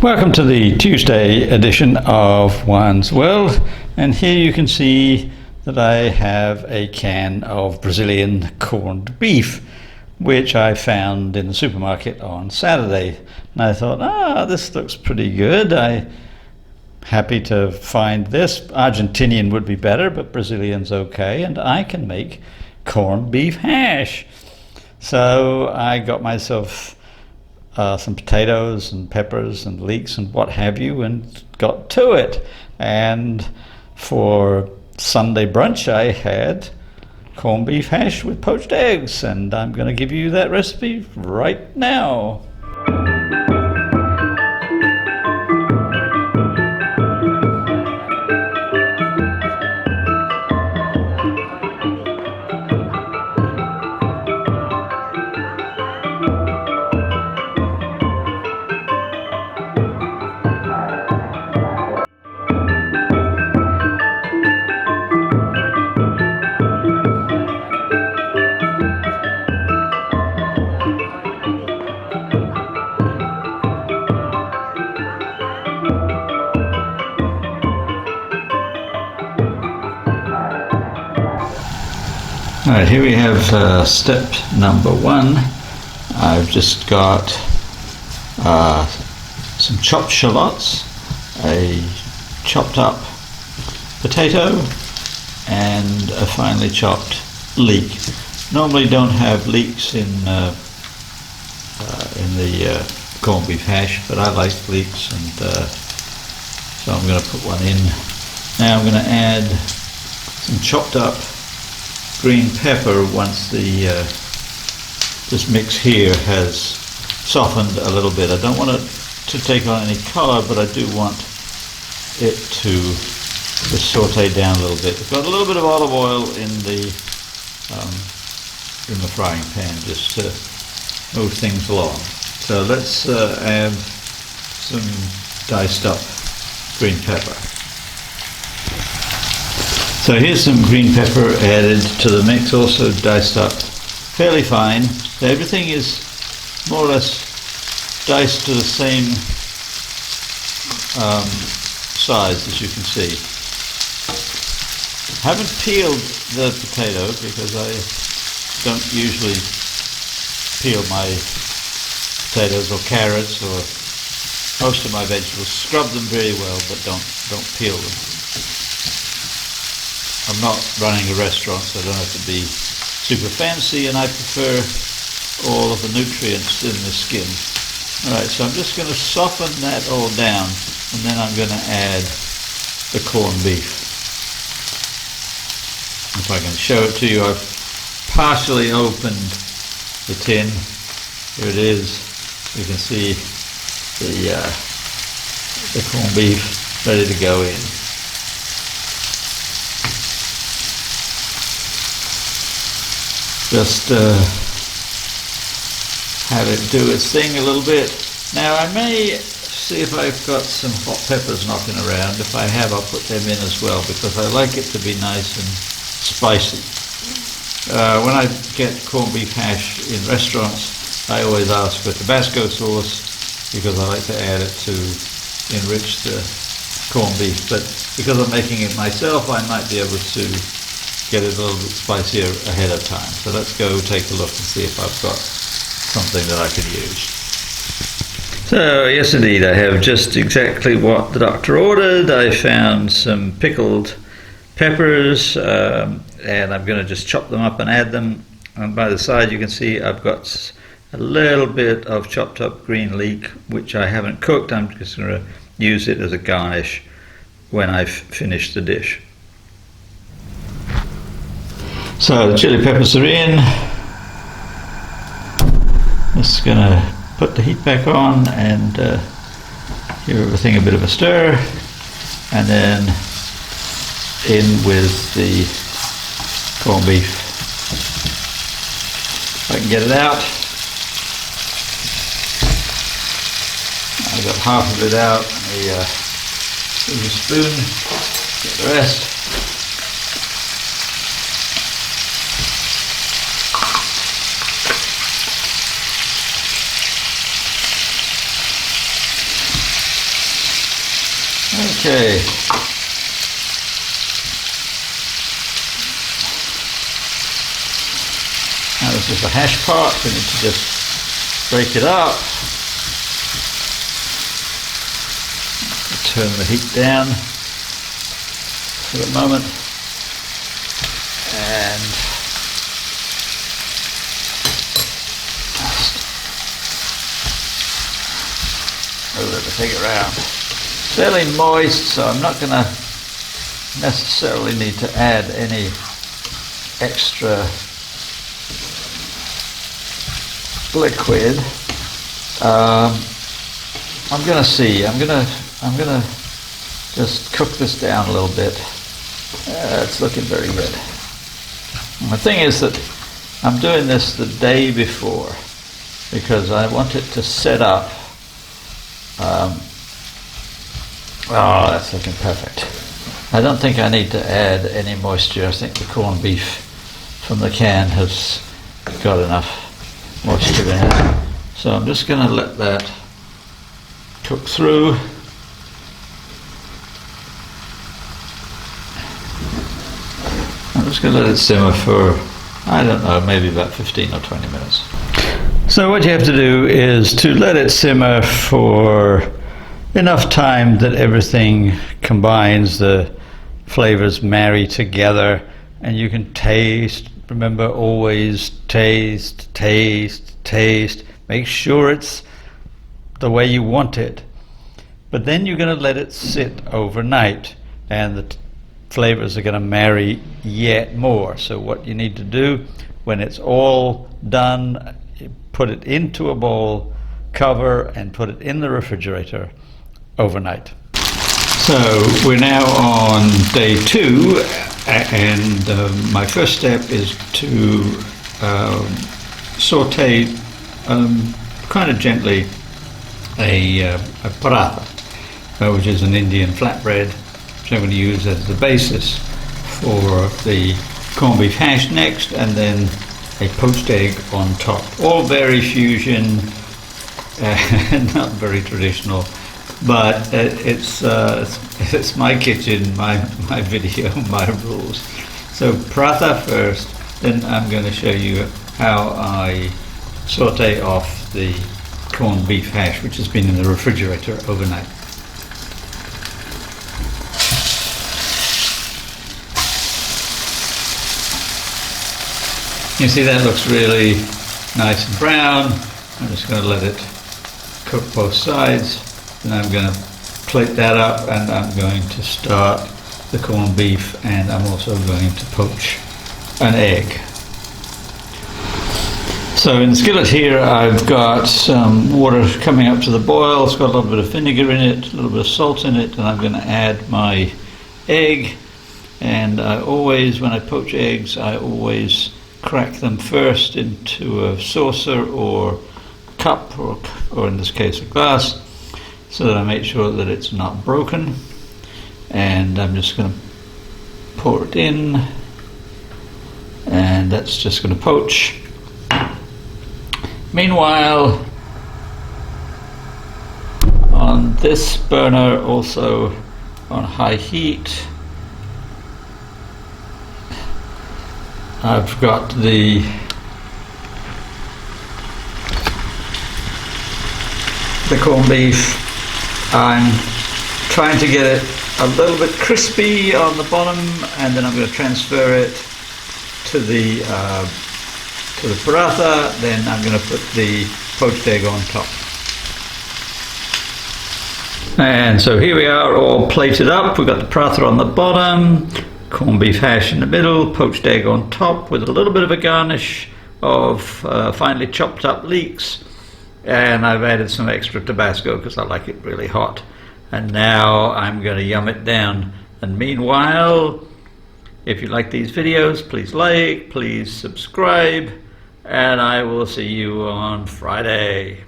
Welcome to the Tuesday edition of Wine's World, and here you can see that I have a can of Brazilian corned beef which I found in the supermarket on Saturday, and I thought, this looks pretty good. I'm happy to find this. Argentinian would be better, but Brazilian's okay, and I can make corned beef hash. So I got myself some potatoes and peppers and leeks and what have you, and got to it. And for Sunday brunch I had corned beef hash with poached eggs, and I'm going to give you that recipe right now. Alright, here we have step number one. I've just got some chopped shallots, a chopped up potato, and a finely chopped leek. Normally don't have leeks in the corned beef hash, but I like leeks, and so I'm going to put one in. Now I'm going to add some chopped up green pepper once this mix here has softened a little bit. I don't want it to take on any color, but I do want it to just saute down a little bit. I've got a little bit of olive oil in the frying pan just to move things along. So let's add some diced up green pepper. So here's some green pepper added to the mix, also diced up fairly fine. So everything is more or less diced to the same size, as you can see. I haven't peeled the potato because I don't usually peel my potatoes or carrots or most of my vegetables. Scrub them very well, but don't peel them. I'm not running a restaurant, so I don't have to be super fancy, and I prefer all of the nutrients in the skin. Alright, so I'm just going to soften that all down, and then I'm going to add the corned beef. If I can show it to you, I've partially opened the tin. Here it is. You can see the corned beef ready to go in. Just have it do its thing a little bit. Now I may see if I've got some hot peppers knocking around. If I have, I'll put them in as well, because I like it to be nice and spicy. When I get corned beef hash in restaurants, I always ask for Tabasco sauce because I like to add it to enrich the corned beef. But because I'm making it myself, I might be able to get it a little bit spicier ahead of time. So let's go take a look and see if I've got something that I can use. So yes indeed, I have just exactly what the doctor ordered. I found some pickled peppers, and I'm going to just chop them up and add them. And by the side you can see I've got a little bit of chopped up green leek, which I haven't cooked. I'm just going to use it as a garnish when I've finished the dish. So the chili peppers are in. Just going to put the heat back on and give everything a bit of a stir, and then in with the corned beef. If I can get it out. I got half of it out. Use a spoon, get the rest. Okay. Now this is the hash part. We need to just break it up. Turn the heat down for the moment. And move everything around. Fairly moist, so I'm not going to necessarily need to add any extra liquid. I'm going to see. I'm going to just cook this down a little bit. It's looking very good. And the thing is that I'm doing this the day before because I want it to set up. Oh, that's looking perfect. I don't think I need to add any moisture. I think the corned beef from the can has got enough moisture in it. So I'm just going to let that cook through. I'm just going to let it simmer for, I don't know, maybe about 15 or 20 minutes. So what you have to do is to let it simmer for enough time that everything combines, the flavors marry together, and you can taste. Remember, always taste, taste, taste. Make sure it's the way you want it. But then you're going to let it sit overnight, and the flavors are going to marry yet more. So what you need to do when it's all done, put it into a bowl, cover, and put it in the refrigerator overnight. So we're now on day 2, and my first step is to saute kind of gently a paratha, which is an Indian flatbread, which I'm going to use as the basis for the corned beef hash next, and then a poached egg on top. All very fusion, not very traditional, but it's my kitchen, my video, my rules. So paratha first, then I'm going to show you how I saute off the corned beef hash, which has been in the refrigerator overnight. You see that looks really nice and brown. I'm just going to let it cook both sides. Then I'm going to plate that up, and I'm going to start the corned beef, and I'm also going to poach an egg. So in the skillet here I've got some water coming up to the boil. It's got a little bit of vinegar in it, a little bit of salt in it, and I'm going to add my egg. And I always, when I poach eggs, I always crack them first into a saucer or cup, or in this case a glass, so that I make sure that it's not broken. And I'm just going to pour it in, and that's just going to poach. Meanwhile, on this burner, also on high heat, I've got the corned beef. I'm trying to get it a little bit crispy on the bottom, and then I'm going to transfer it to the paratha. Then I'm going to put the poached egg on top. And so here we are, all plated up. We've got the paratha on the bottom, corned beef hash in the middle, poached egg on top with a little bit of a garnish of finely chopped up leeks. And I've added some extra Tabasco because I like it really hot. And now I'm going to yum it down. And meanwhile, if you like these videos, please like, please subscribe, and I will see you on Friday.